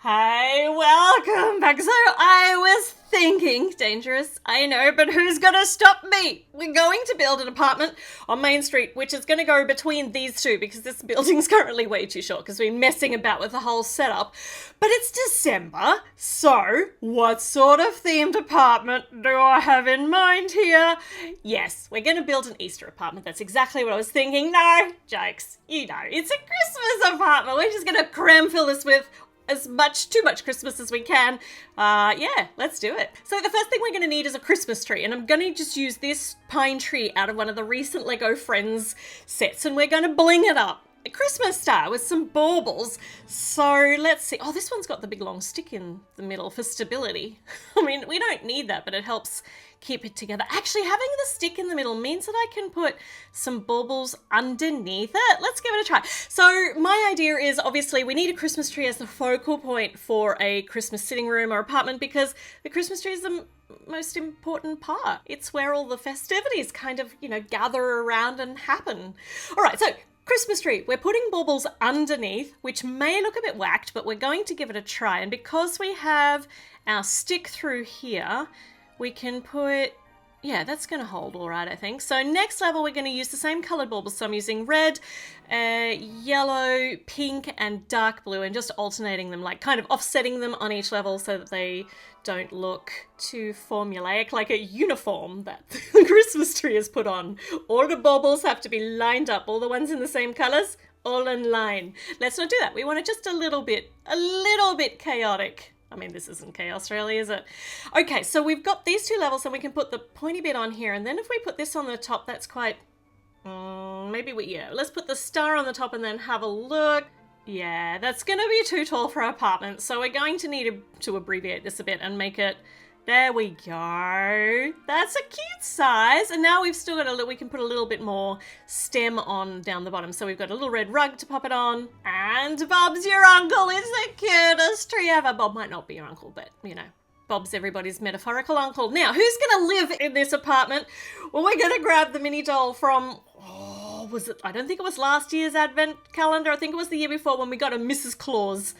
Hey, welcome back. So I was thinking, dangerous, I know, but who's gonna stop me? We're going to build an apartment on Main Street, which is gonna go between these two because this building's currently way too short because we're messing about with the whole setup. But it's December, so what sort of themed apartment do I have in mind here? Yes, we're gonna build an Easter apartment. That's exactly what I was thinking. No, jokes. You know, it's a Christmas apartment. We're just gonna cram fill this with too much Christmas as we can. Yeah, let's do it. So the first thing we're going to need is a Christmas tree, and I'm going to just use this pine tree out of one of the recent Lego Friends sets, and we're going to bling it up. A Christmas star with some baubles. So let's see. Oh, this one's got the big long stick in the middle for stability. I mean, we don't need that, but it helps keep it together. Actually, having the stick in the middle means that I can put some baubles underneath it. Let's give it a try. So my idea is obviously we need a Christmas tree as the focal point for a Christmas sitting room or apartment because the Christmas tree is the most important part. It's where all the festivities kind of, gather around and happen. All right, so Christmas tree. We're putting baubles underneath, which may look a bit whacked, but we're going to give it a try. And because we have our stick through here, we can put, yeah, that's going to hold all right, I think. So next level, we're going to use the same colored baubles. So I'm using red, yellow, pink, and dark blue, and just alternating them, like kind of offsetting them on each level so that they don't look too formulaic, like a uniform that the Christmas tree is put on. All the baubles have to be lined up, all the ones in the same colors, all in line. Let's not do that. We want it just a little bit chaotic. I mean, this isn't chaos really, is it? Okay, so we've got these two levels and we can put the pointy bit on here. And then if we put this on the top, that's quite, let's put the star on the top and then have a look. Yeah, that's going to be too tall for our apartment. So we're going to need to abbreviate this a bit and make it, there we go. That's a cute size. And now we've still got we can put a little bit more stem on down the bottom. So we've got a little red rug to pop it on. And Bob's your uncle is the cutest tree ever. Bob might not be your uncle, but Bob's everybody's metaphorical uncle. Now, who's going to live in this apartment? Well, we're going to grab the mini doll from, I don't think it was last year's advent calendar. I think it was the year before when we got a Mrs. Claus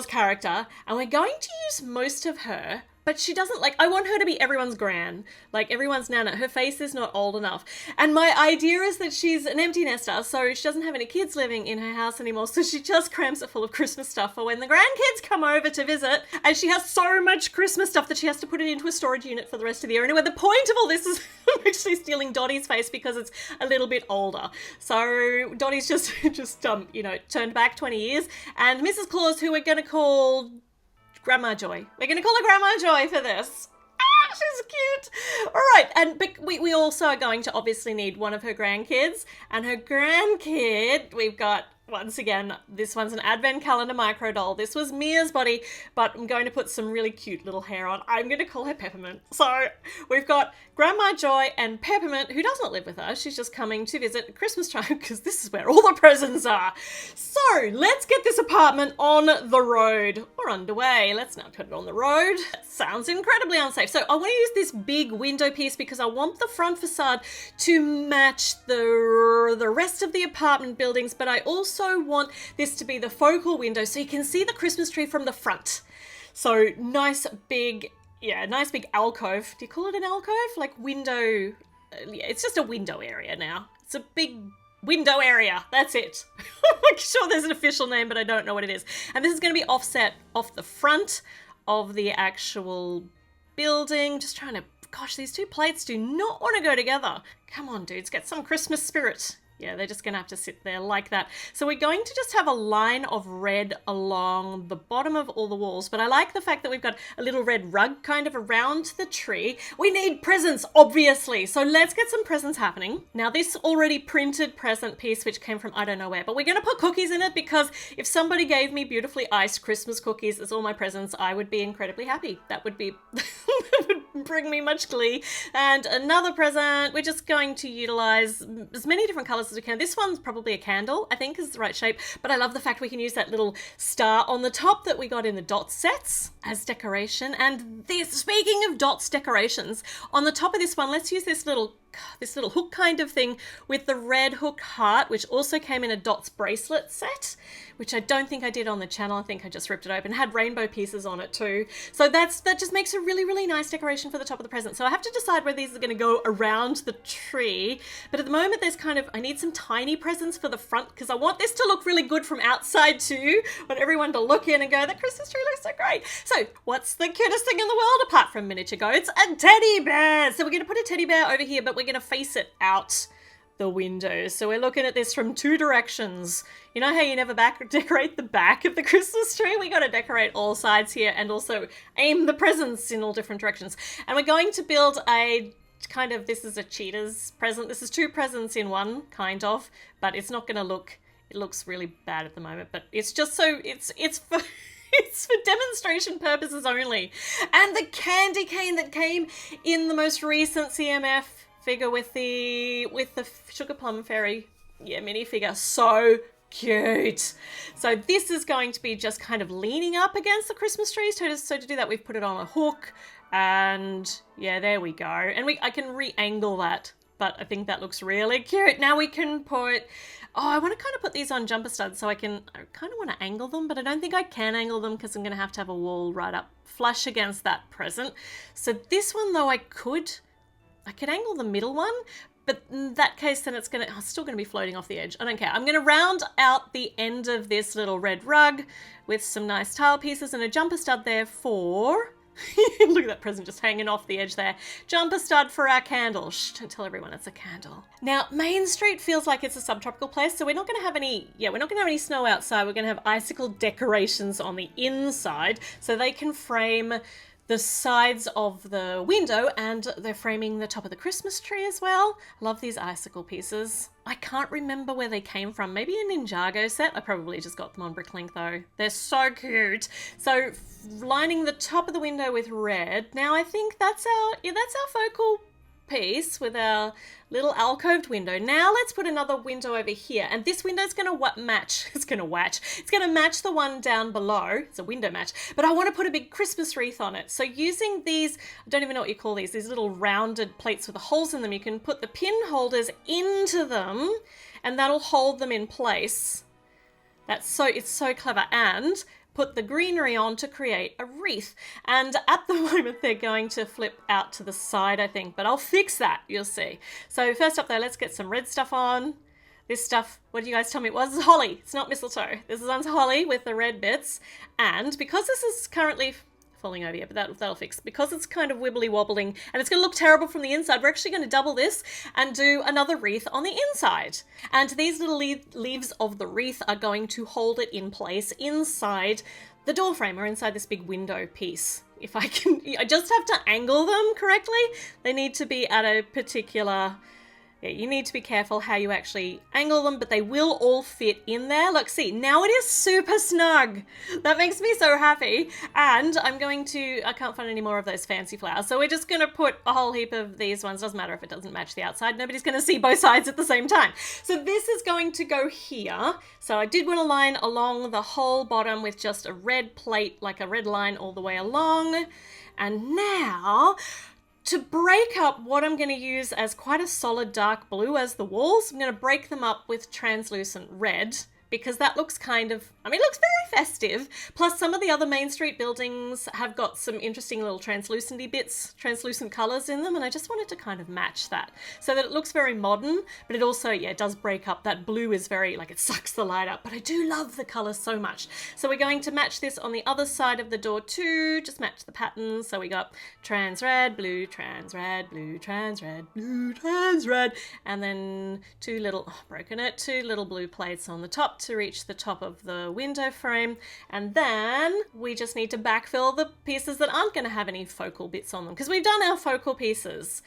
character. And we're going to use most of her. But she doesn't, I want her to be everyone's gran, everyone's nana. Her face is not old enough. And my idea is that she's an empty nester, so she doesn't have any kids living in her house anymore, so she just crams it full of Christmas stuff for when the grandkids come over to visit, and she has so much Christmas stuff that she has to put it into a storage unit for the rest of the year. Anyway, the point of all this is I'm actually stealing Dottie's face because it's a little bit older. So Dottie's just turned back 20 years, and Mrs. Claus, who we're going to call Grandma Joy. We're going to call her Grandma Joy for this. She's cute. All right, but we also are going to obviously need one of her grandkids. And her grandkid, we've got, once again, this one's an advent calendar micro doll. This was Mia's body, but I'm going to put some really cute little hair on. I'm going to call her Peppermint. So we've got Grandma Joy and Peppermint, who does not live with us. She's just coming to visit Christmas time because this is where all the presents are. So let's get this apartment on the road, or underway. Let's now put it on the road. That sounds incredibly unsafe. So I want to use this big window piece because I want the front facade to match the rest of the apartment buildings, but I also want this to be the focal window so you can see the Christmas tree from the front. So nice big alcove. Do you call it an alcove? Window. Yeah, it's just a window area now. It's a big window area. That's it. I'm sure there's an official name, but I don't know what it is. And this is going to be offset off the front of the actual building. Just trying to, gosh, these two plates do not want to go together. Come on, dudes, get some Christmas spirit. Yeah, they're just going to have to sit there like that. So we're going to just have a line of red along the bottom of all the walls. But I like the fact that we've got a little red rug kind of around the tree. We need presents, obviously. So let's get some presents happening. Now, this already printed present piece, which came from I don't know where, but we're going to put cookies in it because if somebody gave me beautifully iced Christmas cookies as all my presents, I would be incredibly happy. That would be, that would bring me much glee. And another present, we're just going to utilize as many different colors as we can. This one's probably a candle, I think is the right shape, but I love the fact we can use that little star on the top that we got in the dot sets as decoration. And this, speaking of dots decorations, on the top of this one, let's use this little this little hook kind of thing with the red hook heart, which also came in a dots bracelet set, which I don't think I did on the channel. I think I just ripped it open. It had rainbow pieces on it too. So that just makes a really, really nice decoration for the top of the present. So I have to decide where these are going to go around the tree. But at the moment, there's I need some tiny presents for the front because I want this to look really good from outside too. I want everyone to look in and go, that Christmas tree looks so great. So what's the cutest thing in the world apart from miniature goats? A teddy bear. So we're going to put a teddy bear over here, but we're going to face it out the window. So we're looking at this from two directions. You know how you never decorate the back of the Christmas tree? We got to decorate all sides here and also aim the presents in all different directions. And we're going to build a kind of, this is a cheetah's present. This is two presents in one, kind of, but it's not going to look, it looks really bad at the moment, but it's just so, it's for, it's for demonstration purposes only. And the candy cane that came in the most recent CMF figure with the Sugar Plum Fairy, minifigure, so cute. So this is going to be just kind of leaning up against the Christmas tree. So to do that, we've put it on a hook, and yeah, there we go. And I can re-angle that, but I think that looks really cute. Now we can put, I want to kind of put these on jumper studs, so I kind of want to angle them, but I don't think I can angle them because I'm going to have a wall right up flush against that present. So this one though, I could angle the middle one, but in that case, then it's still going to be floating off the edge. I don't care. I'm going to round out the end of this little red rug with some nice tile pieces and a jumper stud there for, look at that present just hanging off the edge there. Jumper stud for our candle. Shh, don't tell everyone it's a candle. Now, Main Street feels like it's a subtropical place, so we're not going to have any snow outside. We're going to have icicle decorations on the inside, so they can frame the sides of the window, and they're framing the top of the Christmas tree as well. Love these icicle pieces. I can't remember where they came from. Maybe a Ninjago set. I probably just got them on Bricklink though. They're so cute. So lining the top of the window with red. Now I think that's our focal piece with our little alcoved window. Now let's put another window over here, and this window is going to match the one down below. It's a window match, but I want to put a big Christmas wreath on it. So using these, I don't even know what you call these little rounded plates with the holes in them, you can put the pin holders into them and that'll hold them in place. It's so clever. And put the greenery on to create a wreath. And at the moment, they're going to flip out to the side, I think, but I'll fix that, you'll see. So first up though, let's get some red stuff on. This stuff, what do you guys tell me it was? It's holly, it's not mistletoe. This is on holly with the red bits. And because this is currently falling over here, but that'll fix. Because it's kind of wibbly wobbling and it's going to look terrible from the inside, we're actually going to double this and do another wreath on the inside. And these little leaves of the wreath are going to hold it in place inside the door frame or inside this big window piece. If I just have to angle them correctly. They need to be at a particular, you need to be careful how you actually angle them, but they will all fit in there. Look, see, now it is super snug. That makes me so happy. And I can't find any more of those fancy flowers. So we're just going to put a whole heap of these ones. Doesn't matter if it doesn't match the outside. Nobody's going to see both sides at the same time. So this is going to go here. So I did want to line along the whole bottom with just a red plate, like a red line all the way along. And now, to break up what I'm going to use as quite a solid dark blue as the walls, I'm going to break them up with translucent red, because that looks kind of, it looks very festive. Plus some of the other Main Street buildings have got some interesting little translucent colours in them, and I just wanted to kind of match that so that it looks very modern, but it also, it does break up. That blue is very, it sucks the light up, but I do love the colour so much. So we're going to match this on the other side of the door too, just match the patterns. So we got trans red, blue, trans red, blue, trans red, blue, trans red, and then two little blue plates on the top to reach the top of the window frame. And then we just need to backfill the pieces that aren't going to have any focal bits on them, because we've done our focal pieces.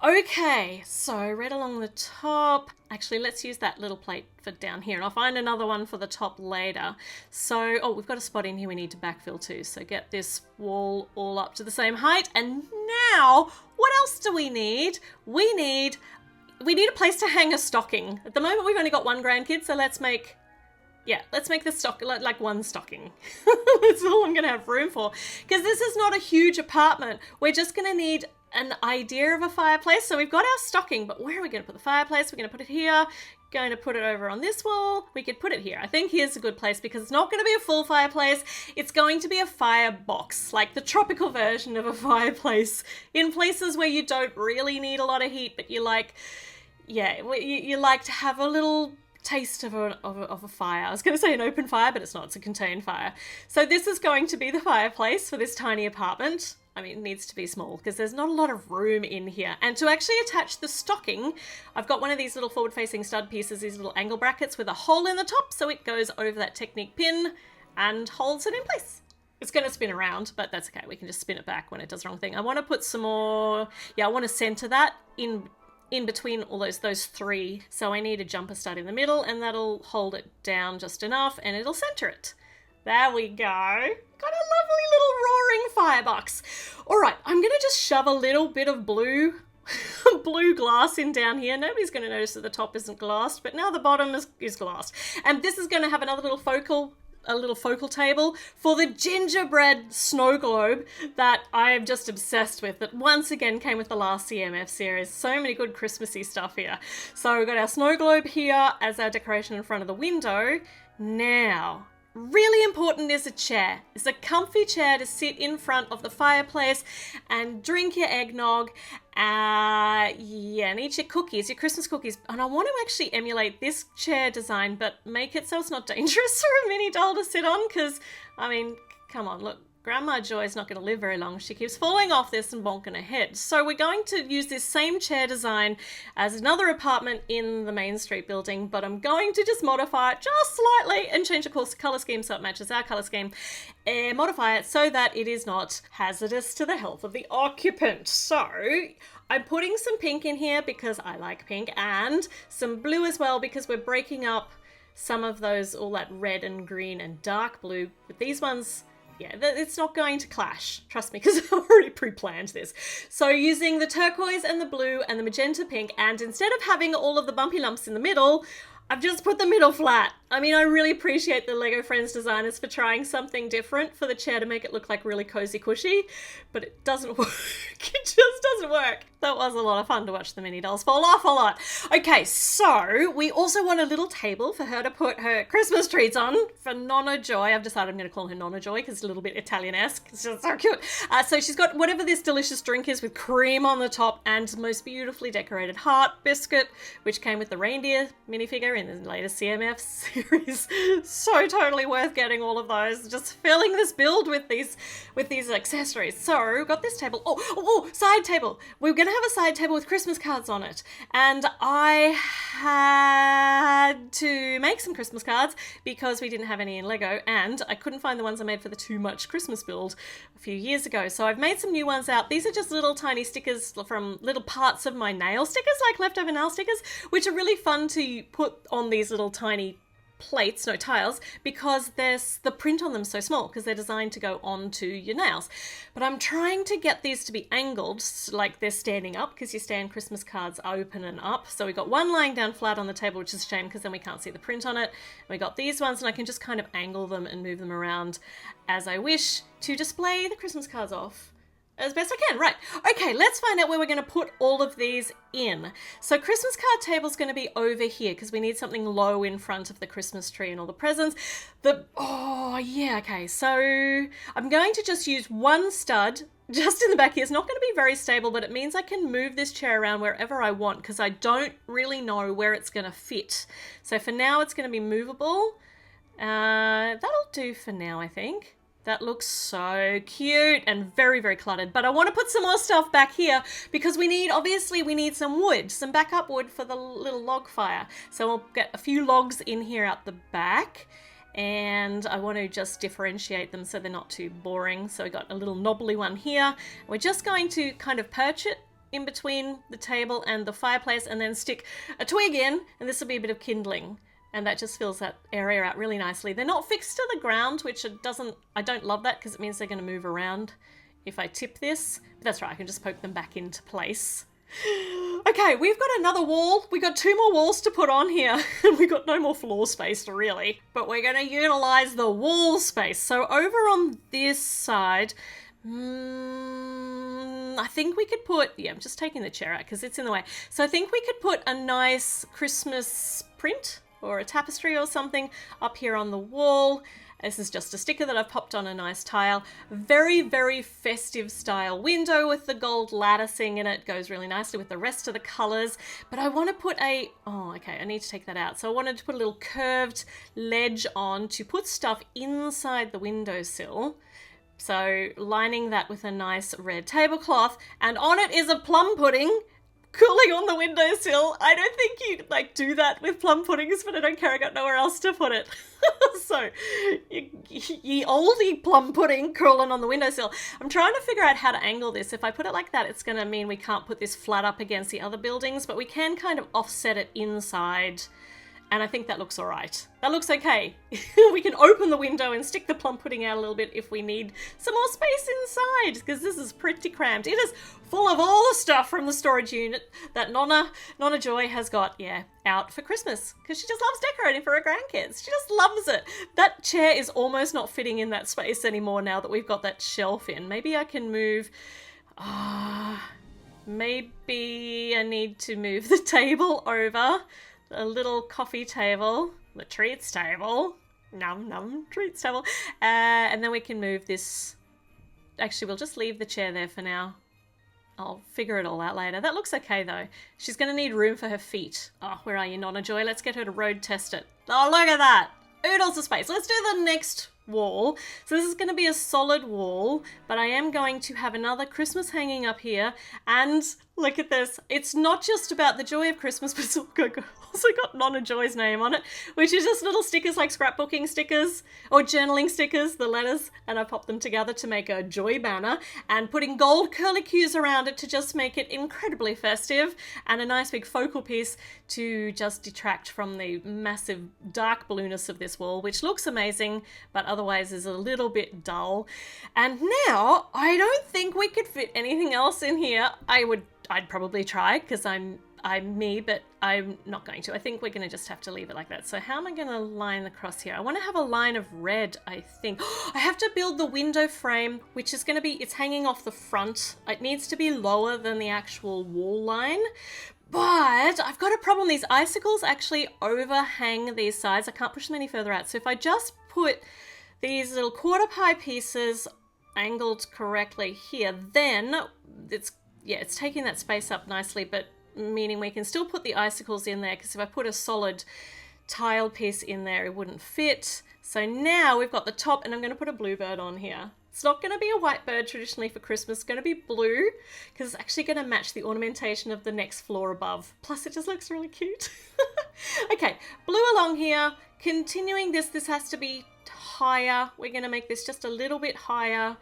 Okay, so red along the top. Actually, let's use that little plate for down here, and I'll find another one for the top later. So, we've got a spot in here we need to backfill too. So get this wall all up to the same height. And now, what else do we need? We need a place to hang a stocking. At the moment, we've only got one grandkid, so let's make the stocking like one stocking. That's all I'm going to have room for, because this is not a huge apartment. We're just going to need an idea of a fireplace. So we've got our stocking, but where are we going to put the fireplace? We're going to put it here. Going to put it over on this wall. We could put it here. I think here's a good place because it's not going to be a full fireplace. It's going to be a firebox, like the tropical version of a fireplace in places where you don't really need a lot of heat, but you like, yeah, you like to have a little taste of a fire. I was going to say an open fire, but it's not. It's a contained fire. So this is going to be the fireplace for this tiny apartment. I mean, it needs to be small because there's not a lot of room in here. And to actually attach the stocking, I've got one of these little forward-facing stud pieces, these little angle brackets with a hole in the top, so it goes over that Technique pin and holds it in place. It's going to spin around, but that's okay. We can just spin it back when it does the wrong thing. I want to put some more... Yeah, I want to center that in between all those three. So I need a jumper stud in the middle, and that'll hold it down just enough, and it'll center it. There we go. Got a lovely little roaring firebox. All right, I'm going to just shove a little bit of blue glass in down here. Nobody's going to notice that the top isn't glassed, but now the bottom is glassed. And this is going to have another little focal table for the gingerbread snow globe that I am just obsessed with, that once again came with the last CMF series. So many good Christmassy stuff here. So we've got our snow globe here as our decoration in front of the window. Now, really important is a chair. It's a comfy chair to sit in front of the fireplace and drink your eggnog, and eat your cookies, your Christmas cookies. And I want to actually emulate this chair design, but make it so it's not dangerous for a mini doll to sit on, because, I mean, come on, look. Grandma Joy's not going to live very long. She keeps falling off this and bonking her head. So we're going to use this same chair design as another apartment in the Main Street building, but I'm going to just modify it just slightly and change the colour scheme so it matches our colour scheme, and modify it so that it is not hazardous to the health of the occupant. So I'm putting some pink in here because I like pink, and some blue as well because we're breaking up some of those, all that red and green and dark blue. But these ones... yeah, it's not going to clash. Trust me, because I've already pre-planned this. So using the turquoise and the blue and the magenta pink, and instead of having all of the bumpy lumps in the middle, I've just put the middle flat. I mean, I really appreciate the Lego Friends designers for trying something different for the chair to make it look like really cozy cushy, but it doesn't work. It just doesn't work. That was a lot of fun to watch the mini dolls fall off a lot. Okay, so we also want a little table for her to put her Christmas treats on for Nonna Joy. I've decided I'm going to call her Nonna Joy because it's a little bit Italian-esque. It's just so cute. So she's got whatever this delicious drink is with cream on the top and most beautifully decorated heart biscuit, which came with the reindeer minifigure in the latest CMF series. So totally worth getting all of those. Just filling this build with these accessories. So we've got this table. Oh, side table. We're going to have a side table with Christmas cards on it. And I had to make some Christmas cards because we didn't have any in Lego, and I couldn't find the ones I made for the Too Much Christmas build a few years ago. So I've made some new ones out. These are just little tiny stickers from little parts of my nail stickers, like leftover nail stickers, which are really fun to put on these little tiny plates, no tiles, because there's the print on them so small because they're designed to go onto your nails. But I'm trying to get these to be angled like they're standing up, because you stand Christmas cards open and up. So we got one lying down flat on the table, which is a shame because then we can't see the print on it. And we got these ones, and I can just kind of angle them and move them around as I wish to display the Christmas cards off as best I can. Right, okay, let's find out where we're going to put all of these in. So Christmas card table's going to be over here because we need something low in front of the Christmas tree and all the presents. Okay, so I'm going to just use one stud just in the back here. It's not going to be very stable, but it means I can move this chair around wherever I want because I don't really know where it's going to fit. So for now, it's going to be movable. That'll do for now, I think. That looks so cute and very, very cluttered. But I want to put some more stuff back here because we need some wood, some backup wood for the little log fire. So we'll get a few logs in here out the back. And I want to just differentiate them so they're not too boring. So we got a little knobbly one here. We're just going to kind of perch it in between the table and the fireplace and then stick a twig in, and this will be a bit of kindling. And that just fills that area out really nicely. They're not fixed to the ground, which I don't love that because it means they're going to move around if I tip this. But that's right, I can just poke them back into place. Okay, we've got another wall. We've got 2 more walls to put on here. And we've got no more floor space, really. But we're going to utilize the wall space. So over on this side, I think we could put, yeah, I'm just taking the chair out because it's in the way. So I think we could put a nice Christmas print or a tapestry or something up here on the wall. This is just a sticker that I've popped on a nice tile. Very, very festive style window with the gold latticing in it. Goes really nicely with the rest of the colours. But I want to put a, oh, okay, I need to take that out. So I wanted to put a little curved ledge on to put stuff inside the windowsill. So lining that with a nice red tablecloth, and on it is a plum pudding cooling on the windowsill. I don't think you do that with plum puddings, but I don't care, I got nowhere else to put it. So, ye oldie plum pudding cooling on the windowsill. I'm trying to figure out how to angle this. If I put it like that, it's going to mean we can't put this flat up against the other buildings, but we can kind of offset it inside. And I think that looks all right. That looks okay. We can open the window and stick the plum pudding out a little bit if we need some more space inside, because this is pretty cramped. It is full of all the stuff from the storage unit that Nonna Joy has got, out for Christmas, because she just loves decorating for her grandkids. She just loves it. That chair is almost not fitting in that space anymore now that we've got that shelf in. Maybe I can move... maybe I need to move the table over. A little coffee table, the treats table, treats table, and then we can move this. Actually, we'll just leave the chair there for now. I'll figure it all out later. That looks okay though. She's going to need room for her feet. Oh, where are you, Nonna Joy? Let's get her to road test it. Oh, look at that. Oodles of space. Let's do the next wall. So this is going to be a solid wall, but I am going to have another Christmas hanging up here. And look at this. It's not just about the joy of Christmas, but it's also got Nonna Joy's name on it, which is just little stickers like scrapbooking stickers or journaling stickers, the letters, and I popped them together to make a joy banner and putting gold curlicues around it to just make it incredibly festive, and a nice big focal piece to just detract from the massive dark blueness of this wall, which looks amazing, but otherwise is a little bit dull. And now I don't think we could fit anything else in here. I'd probably try, because I'm me, but I'm not going to. I think we're going to just have to leave it like that. So how am I going to line across here? I want to have a line of red, I think. I have to build the window frame, which is going to be, it's hanging off the front. It needs to be lower than the actual wall line. But I've got a problem. These icicles actually overhang these sides. I can't push them any further out. So if I just put these little quarter pie pieces angled correctly here, then it's taking that space up nicely, but meaning we can still put the icicles in there, because if I put a solid tile piece in there, it wouldn't fit. So now we've got the top, and I'm going to put a bluebird on here. It's not going to be a white bird traditionally for Christmas. It's going to be blue, because it's actually going to match the ornamentation of the next floor above. Plus, it just looks really cute. Okay, blue along here. Continuing this has to be higher. We're going to make this just a little bit higher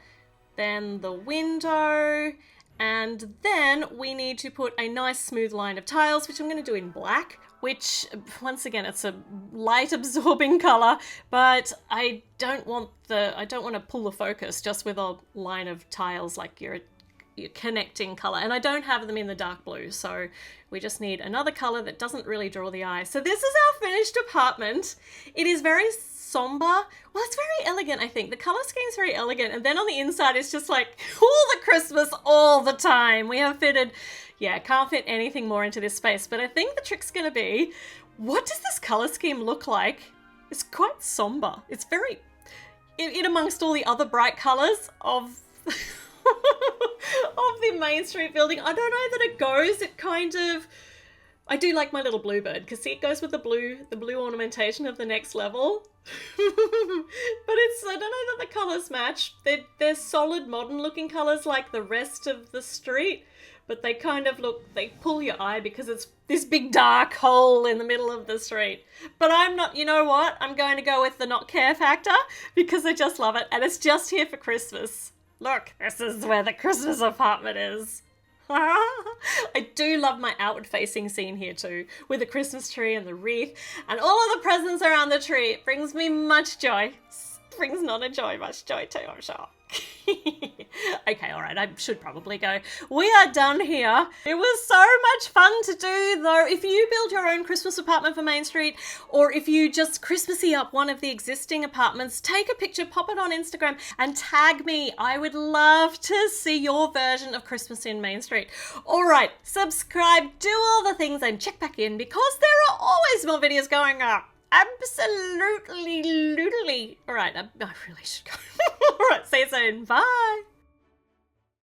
than the window. And then we need to put a nice smooth line of tiles, which I'm going to do in black, which, once again, it's a light absorbing color, but I don't want to pull the focus just with a line of tiles like your connecting color. And I don't have them in the dark blue, so we just need another color that doesn't really draw the eye. So this is our finished apartment. It is very somber. Well, it's very elegant, I think. The color scheme is very elegant. And then on the inside, it's just like all the Christmas all the time. We have fitted, can't fit anything more into this space. But I think the trick's going to be, what does this color scheme look like? It's quite somber. It's very, in amongst all the other bright colors of of the Main Street building. I don't know that it goes. It kind of, I do like my little bluebird, because see, it goes with the blue ornamentation of the next level. But I don't know that the colours match. They're solid modern looking colours like the rest of the street, but they kind of they pull your eye because it's this big dark hole in the middle of the street. But I'm not, you know what? I'm going to go with the not care factor, because I just love it, and it's just here for Christmas. Look, this is where the Christmas apartment is. I do love my outward facing scene here too, with the Christmas tree and the wreath and all of the presents around the tree. It brings me much joy. brings not a joy, much joy too, I'm sure. Okay, alright, I should probably go. We are done here. It was so much fun to do, though. If you build your own Christmas apartment for Main Street, or if you just Christmassy up one of the existing apartments, take a picture, pop it on Instagram, and tag me. I would love to see your version of Christmas in Main Street. Alright, subscribe, do all the things, and check back in, because there are always more videos going up. Absolutely, literally. All right, I really should go. All right, see you soon. Bye.